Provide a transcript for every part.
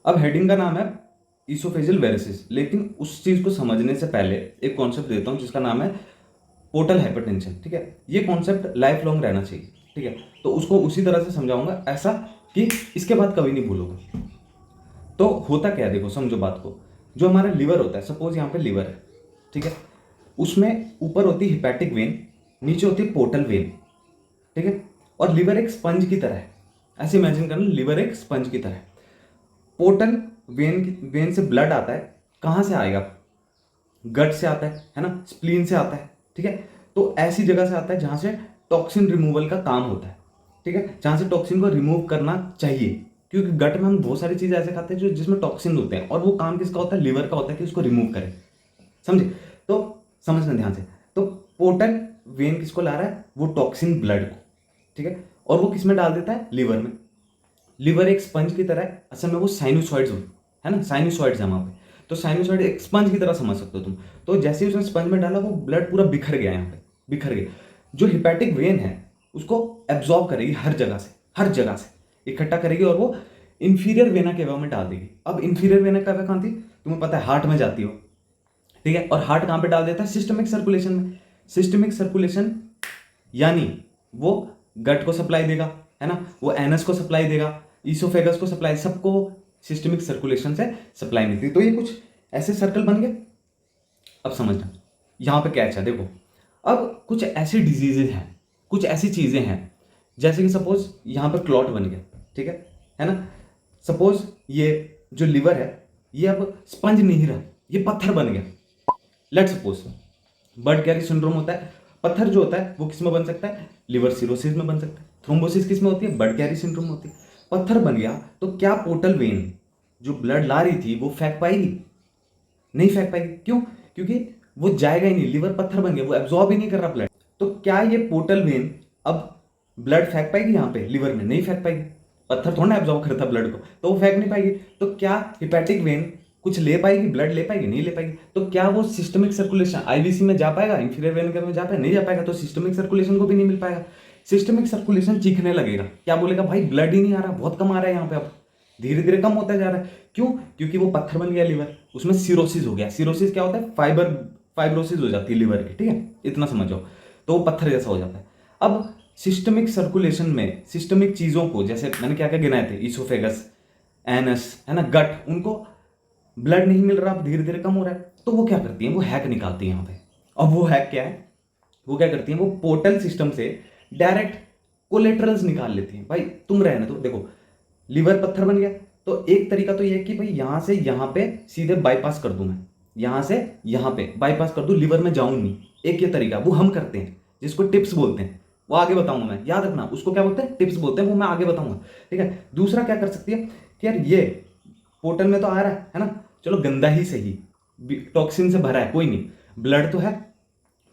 अब हेडिंग का नाम है ईसोफेजियल वेरिसिस, लेकिन उस चीज को समझने से पहले एक कॉन्सेप्ट देता हूँ जिसका नाम है पोर्टल हाइपरटेंशन। ठीक है, ये कॉन्सेप्ट लाइफ लॉन्ग रहना चाहिए। ठीक है, तो उसको उसी तरह से समझाऊंगा ऐसा कि इसके बाद कभी नहीं भूलोगे। तो होता क्या है, देखो समझो बात को। जो हमारा लिवर होता है, सपोज यहाँ पे लिवर है, ठीक है, उसमें ऊपर होती है हिपैटिक वेन, नीचे होती है पोर्टल वेन। ठीक है, और लिवर एक स्पंज की तरह है, ऐसे इमेजिन करना, लिवर एक स्पंज की तरह है। पोर्टल वेन से ब्लड आता है, कहाँ से आएगा? गट से आता है ना, स्प्लीन से आता है। ठीक है, तो ऐसी जगह से आता है जहां से टॉक्सिन रिमूवल का काम होता है। ठीक है, जहां से टॉक्सिन को रिमूव करना चाहिए, क्योंकि गट में हम बहुत सारी चीजें ऐसे खाते हैं जो जिसमें टॉक्सिन होते हैं, और वो काम किसका होता है? लिवर का होता है कि उसको रिमूव करे। समझे? तो समझना ध्यान से। तो पोर्टल वेन किसको ला रहा है? वो टॉक्सिन ब्लड को। ठीक है, और वो किस में डाल देता है? लिवर में। लिवर एक स्पंज की तरह है, असल में वो साइनोसॉइड्स है ना, साइनोसॉइड्स है वहां पे। तो साइनोसॉइड एक स्पंज की तरह समझ सकते हो तुम। तो जैसे ही उसने स्पंज में डाला, वो ब्लड पूरा बिखर गया, यहाँ पे बिखर गया। जो हिपैटिक वेन है उसको एब्जॉर्ब करेगी हर जगह से, हर जगह से इकट्ठा करेगी, और वो इंफीरियर वेना केवा में डाल देगी। अब इंफीरियर वेना केवा कहाँ थी? तुम्हें पता है, हार्ट में जाती हो। ठीक है, और हार्ट कहाँ पे डाल देता है? सिस्टमिक सर्कुलेशन में। सिस्टमिक सर्कुलेशन यानी वो गट को सप्लाई देगा, है ना, वो एनस को सप्लाई देगा, ईसोफेगस को सप्लाई, सबको सिस्टमिक सर्कुलेशन से सप्लाई मिलती है। तो ये कुछ ऐसे सर्कल बन गए। अब समझना यहां पे क्या है, देखो। अब कुछ ऐसी डिजीजेज हैं, कुछ ऐसी चीजें हैं, जैसे कि सपोज यहां पर क्लॉट बन गया। ठीक है ना। सपोज ये जो लिवर है, ये अब स्पंज नहीं रहा, ये पत्थर बन गया। Let suppose bird carry syndrome होता है। पत्थर जो होता है वो किस में बन सकता है? लिवर सिरोसिस में बन सकता है। थ्रोम्बोसिस किस में होती है? बर्ड कैरी सिंड्रोम होती है। पत्थर बन गया, तो क्या पोर्टल वेन जो ब्लड ला रही थी वो फेंक पाएगी? नहीं फेंक पाएगी। क्यों? क्योंकि वो जाएगा ही नहीं, लिवर पत्थर बन गया, वो एब्जॉर्ब ही नहीं कर रहा ब्लड। तो क्या ये पोर्टल वेन अब ब्लड फेंक पाएगी? यहाँ पे लिवर में नहीं फेंक पाएगी, पत्थर थोड़ा ना एब्जॉर्ब करता ब्लड को, तो वो फेंक नहीं पाएगी। तो क्या हिपैटिक वेन कुछ ले पाएगी? ब्लड ले पाएगी? नहीं ले पाएगी। तो क्या वो सिस्टमिक सर्कुलेशन आईवीसी में जा पाएगा? इंफीरियर वेन में जा पाएगा? नहीं जा पाएगा। तो सिस्टमिक सर्कुलेशन को भी नहीं मिल पाएगा। सिस्टमिक सर्कुलेशन चीखने लगेगा, क्या बोलेगा? भाई ब्लड ही नहीं आ रहा, बहुत कम आ रहा है यहाँ पे, अब धीरे धीरे कम होता जा रहा है। क्यों? क्योंकि वो पत्थर बन गया लिवर, उसमें सिरोसिस हो गया। सिरोसिस क्या होता है? फाइब्रोसिस हो जाती है लिवर की। ठीक है, इतना समझो। तो वो पत्थर जैसा हो जाता है। अब सिस्टमिक सर्कुलेशन में सिस्टमिक चीजों को, जैसे मैंने क्या क्या गिनाए थे, ईसोफेगस, एनस, है ना, गट, उनको ब्लड नहीं मिल रहा, अब धीरे धीरे कम हो रहा है। तो वो क्या करती है? वो हैक निकालती है यहाँ पे। अब वो हैक क्या है? वो क्या करती है? वो पोर्टल सिस्टम से डायरेक्ट कोलेटरल्स निकाल लेती है। भाई तुम रहने दो, देखो लिवर पत्थर बन गया, तो एक तरीका तो ये है कि भाई यहां से यहां पे सीधे बाईपास कर दूं, मैं यहां से यहां पे बाईपास कर दूं, लिवर में जाऊं नहीं। एक ये तरीका वो हम करते हैं, जिसको टिप्स बोलते हैं, वो आगे बताऊंगा मैं, याद रखना उसको क्या बोलते हैं? टिप्स बोलते हैं, वो मैं आगे बताऊंगा। ठीक है, दूसरा क्या कर सकती है कि यार ये पोर्टल में तो आ रहा है ना, चलो गंदा ही सही, टॉक्सिन से भरा है, कोई नहीं, ब्लड तो है।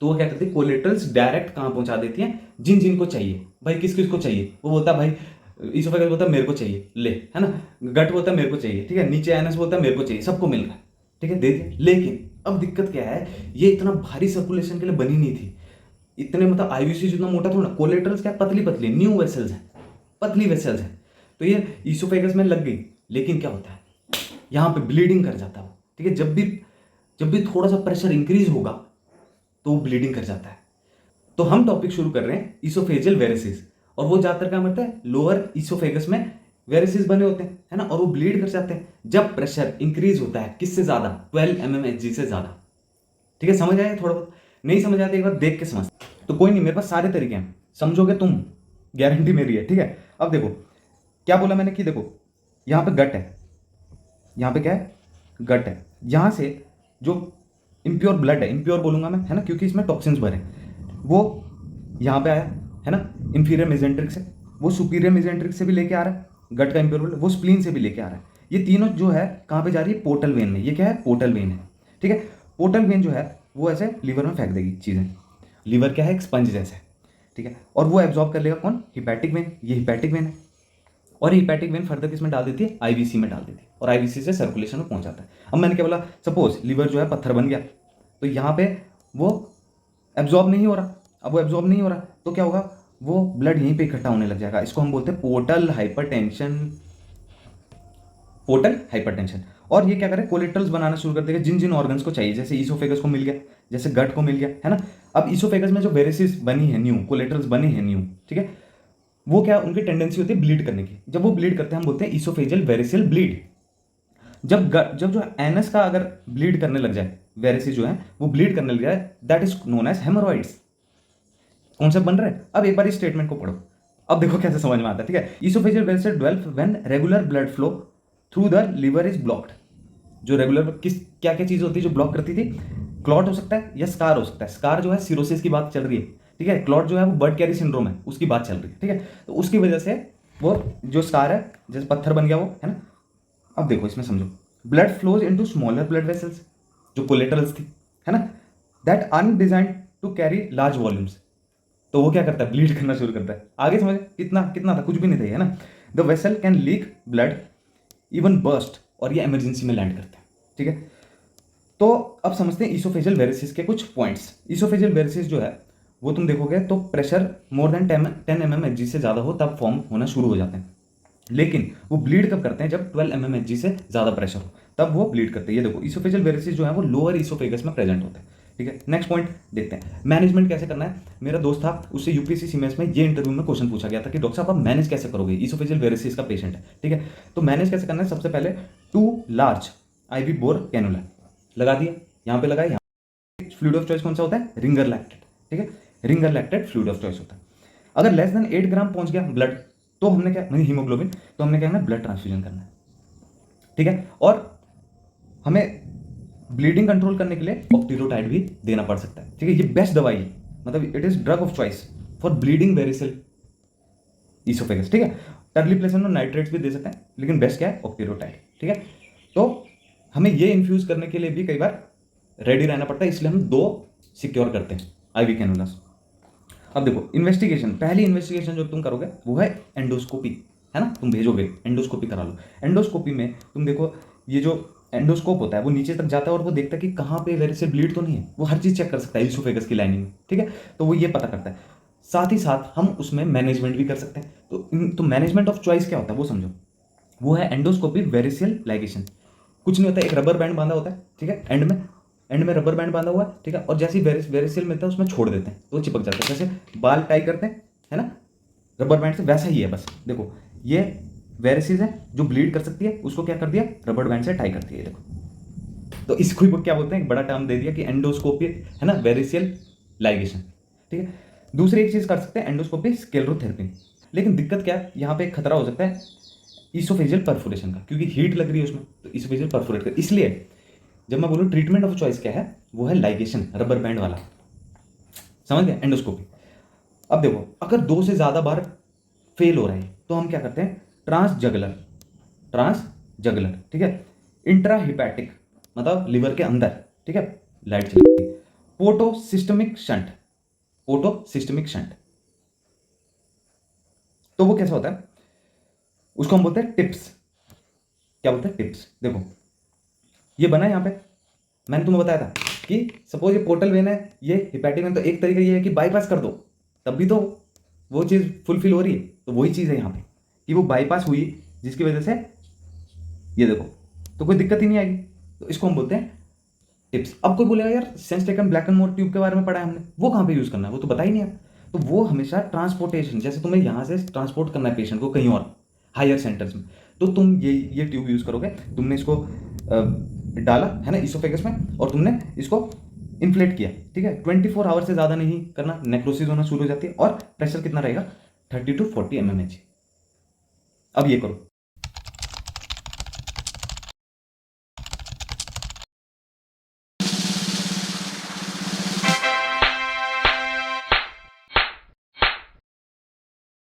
तो वो क्या करती है? कोलेटरल्स डायरेक्ट कहां पहुंचा देती हैं? जिन जिन को चाहिए। भाई किस किस को चाहिए? वो बोलता है भाई ईसोफेगस बोलता है मेरे को चाहिए, ले, है ना, गट बोलता है मेरे को चाहिए, ठीक है, नीचे एनएस बोलता है मेरे को चाहिए, सबको मिल रहा है। ठीक है, दे दिया। लेकिन अब दिक्कत क्या है, ये इतना भारी सर्कुलेशन के लिए बनी नहीं थी। इतने मतलब आईवीसी जितना मोटा थोड़ा, कोलेटरल्स क्या पतली पतली न्यू वेसल्स हैं, पतली वेसल्स हैं। तो ये ईसोफेगस में लग गई, लेकिन क्या होता है, यहाँ पे ब्लीडिंग कर जाता है वो। ठीक है, जब भी थोड़ा सा प्रेशर इंक्रीज होगा तो वो ब्लीडिंग कर जाता है। तो हम टॉपिक शुरू कर रहे हैं ईसोफेजियल वेरिसिस, और वो ज्यादातर क्या करता है? लोअर ईसोफेगस में वेरिसिस बने होते हैं, है ना, और वो ब्लीड कर जाते हैं जब प्रेशर इंक्रीज होता है। किससे ज्यादा? 12 mmHg से ज्यादा। ठीक है, समझ आया थोड़ा बहुत? नहीं समझ आते एक बार देख के समझ। तो कोई नहीं, मेरे पास सारे तरीके हैं, समझोगे तुम, गारंटी मेरी है। ठीक है, अब देखो क्या बोला मैंने कि देखो यहां पे गट है, यहां पे क्या है? गट है। यहां से जो इम्प्योर ब्लड है, इम्प्योर बोलूंगा मैं, है ना, क्योंकि इसमें टॉक्सिन्स भरे हैं, वो यहां पे आया, है ना, इंफीरियर मेजेंट्रिक से, वो सुपीरियर मेजेंट्रिक से भी लेके आ रहा है, गट का इम्प्योर ब्लड, वो स्प्लीन से भी लेके आ रहा है। ये तीनों जो है कहां पे जा रही है? पोर्टल वेन में। ये क्या है? पोर्टल वेन है। ठीक है, पोर्टल वेन जो है वो ऐसे लिवर में फेंक देगी चीजें। लिवर क्या है? एक स्पंज जैसा है। ठीक है, और वो एब्जॉर्ब कर लेगा कौन? Hepatic vein. ये हिपैटिक वेन है, और हिपैटिक वेन फर्दर किस में डाल देती है? आईवीसी में डाल देती है, और आईवीसी से सर्कुलेशन में पहुंच जाता है। अब मैंने क्या बोला? सपोज लिवर जो है पत्थर बन गया, तो यहाँ पे वो एब्जॉर्ब नहीं हो रहा। अब वो एब्जॉर्ब नहीं हो रहा तो क्या होगा? वो ब्लड यहीं पे इकट्ठा होने लग जाएगा। इसको हम बोलते हैं पोर्टल हाइपरटेंशन। Portal hypertension. और ये क्या करे, कोलेट्रल्स बनाना शुरू कर देगा जिन जिन ऑर्गन्स को चाहिए, जैसे ईसोफेगस को मिल गया, जैसे गट को मिल गया, है ना। अब ईसोफेगस में जो वेरेसिस बनी है न्यू, कोलेट्रल्स बने हैं न्यू, ठीक है, वो क्या उनकी टेंडेंसी होती है ब्लीड करने की। जब वो ब्लीड करते हैं हम बोलते हैं ईसोफेजियल वेरिसियल ब्लीड। जब जो एनस का अगर ब्लीड करने लग जाए, वेरेसिस जो है वो ब्लीड करने लग जाए, that is known as haemorrhoids. Concept बन रहा है। अब एक बार इस स्टेटमेंट को पढ़ो, अब देखो कैसे समझ में आता है, ठीक है। Oesophageal varices develop when regular blood flow through the liver is blocked. जो रेगुलर किस क्या क्या चीज होती है जो ब्लॉक करती थी, क्लॉट हो सकता है या स्कार हो सकता है। स्कार जो है सिरोसिस की बात चल रही है, ठीक है। क्लॉट जो है वो बर्ड कैरी सिंड्रोम है, उसकी बात चल रही है, ठीक है। तो उसकी वजह से वो जो स्कार है, जैसे पत्थर बन गया वो, है ना। अब देखो इसमें समझो, blood flows into smaller blood vessels, जो कोलेटरल्स थी, है ना, that are designed to carry large volumes. तो वो क्या करता है, ब्लीड करना शुरू करता है। आगे समझ, कितना कितना था, कुछ भी नहीं था, है ना। The vessel can leak blood, even burst, और ये इमरजेंसी में लैंड करता है, ठीक है। तो अब समझते हैं ईसोफेजियल वेरिसिस के कुछ पॉइंट्स। ईसोफेजियल वेरिसिस जो है वो तुम देखोगे तो pressure more than 10 mm Hg से ज़्यादा हो तब फॉर्म होना शुरू हो जाते हैं। लेकिन वो ब्लीड कब करते हैं, जब 12 mm Hg से ज़्यादा प्रेशर हो तब वो ब्लीड करते हैं। ये देखो ईसोफेजियल वेरिसिस जो है वो लोअर ईसोफेगस में प्रेजेंट होता है, ठीक है। नेक्स्ट पॉइंट देखते हैं, मैनेजमेंट कैसे करना है। मेरा दोस्त था, उससे यूपीएससी सीमेंस में ये इंटरव्यू में क्वेश्चन पूछा गया था कि डॉक्टर साहब आप मैनेज कैसे करोगे, ईसोफेजियल वेरिसिस का पेशेंट है, ठीक है। तो मैनेज कैसे करना है, सबसे पहले 2 लार्ज IV बोर कैनुला लगा दिया, यहाँ पे लगाया। फ्लूइड ऑफ चॉइस कौन सा होता है, रिंगर लैक्टेट, ठीक है। Ringer lactate fluid of choice होता है। अगर लेस देन 8 ग्राम पहुंच गया ब्लड, तो हमने क्या, नहीं हीमोग्लोबिन, तो हमने क्या करना है, ब्लड ट्रांसफ्यूजन करना है, ठीक है। और हमें ब्लीडिंग कंट्रोल करने के लिए ऑक्टीरोटाइड भी देना पड़ सकता है, ठीक है। ये बेस्ट दवाई है, मतलब it is drug of choice for bleeding variceal oesophagus, ठीक है। टर्लीप्लेसन और नाइट्रेट्स भी दे सकते हैं, लेकिन बेस्ट क्या है, ऑक्टीरोटाइड, ठीक है। तो हमें ये इन्फ्यूज करने के लिए भी कई बार रेडी रहना पड़ता है, इसलिए हम 2 सिक्योर करते हैं IV कैनुलास। अब देखो इन्वेस्टिगेशन, पहली इन्वेस्टिगेशन जो तुम करोगे वो है एंडोस्कोपी, है ना। तुम भेजोगे एंडोस्कोपी करा लो। एंडोस्कोपी में तुम देखो, ये जो एंडोस्कोप होता है वो नीचे तक जाता है और वो देखता है कि कहाँ पे वेरिसेल ब्लीड तो नहीं है। वो हर चीज़ चेक कर सकता है ईसोफेगस की लाइनिंग में, ठीक है। तो वो ये पता करता है। साथ ही साथ हम उसमें मैनेजमेंट भी कर सकते हैं। तो मैनेजमेंट ऑफ चॉइस क्या होता है वो समझो, वो है एंडोस्कोपी वेरिसियल लाइगेशन। कुछ नहीं होता, एक रबर बैंड बांधा होता है, ठीक है। एंड में रबर बैंड बांधा हुआ है, ठीक है। और जैसे ही वेरिसियल मिलता है उसमें छोड़ देते हैं तो वो चिपक जाता है, जैसे बाल टाई करते हैं, है ना, रबर बैंड से, वैसा ही है। बस देखो ये वेरिसिस है जो ब्लीड कर सकती है, उसको क्या कर दिया, रबर बैंड से टाई कर दिया, देखो। तो इसको ही क्या बोलते हैं, एक बड़ा टर्म दे दिया कि एंडोस्कोपी, है ना, वेरिसियल लाइगेशन, ठीक है। दूसरी एक चीज कर सकते हैं, एंडोस्कोपी स्क्लेरोथेरेपी। लेकिन दिक्कत क्या है, यहाँ पे एक खतरा हो सकता है ईसोफेजियल परफोरेशन का, क्योंकि हीट लग रही है उसमें, तो ईसोफेजियल परफोरेट कर। इसलिए जब मैं बोलूँ ट्रीटमेंट ऑफ चॉइस क्या है, वो है लाइगेशन, रबर बैंड वाला, समझ गए, एंडोस्कोपी। अब देखो अगर 2 से ज्यादा बार फेल हो रहा है तो हम क्या करते हैं, ट्रांस जगलर, ठीक है। इंट्रा हिपैटिक मतलब लिवर के अंदर, ठीक है, लाइट चलेगी। पोटोसिस्टमिक शंट, तो वो कैसा होता है, उसको हम बोलते हैं टिप्स। क्या बोलते हैं, टिप्स। देखो ये बना है यहाँ पे, मैंने तुम्हें बताया था कि सपोज ये पोर्टल वेन है, ये हिपैटिक वेन, तो एक तरीका ये है कि बाईपास कर दो, तब भी तो वो चीज़ फुलफिल हो रही है। तो वही चीज़ है यहाँ पे कि वो बाईपास हुई, जिसकी वजह से ये देखो, तो कोई दिक्कत ही नहीं आएगी। तो इसको हम बोलते हैं टिप्स। अब कोई बोलेगा यार sense taken black and more tube के बारे में पढ़ा है हमने, वो कहाँ पे यूज़ करना है, वो तो बता ही नहीं है। तो वो हमेशा ट्रांसपोर्टेशन, जैसे तुम्हें यहाँ से ट्रांसपोर्ट करना है पेशेंट को कहीं और हायर सेंटर्स में, तो तुम ये ट्यूब यूज़ करोगे। तुमने इसको डाला, है ना, इसोफेगस में, और तुमने इसको इन्फ्लेट किया, ठीक है। 24 आवर से ज़्यादा नहीं करना, नेक्रोसिस होना शुरू हो जाती है। और प्रेशर कितना रहेगा, 30 to 40 mmHg। अब ये करो,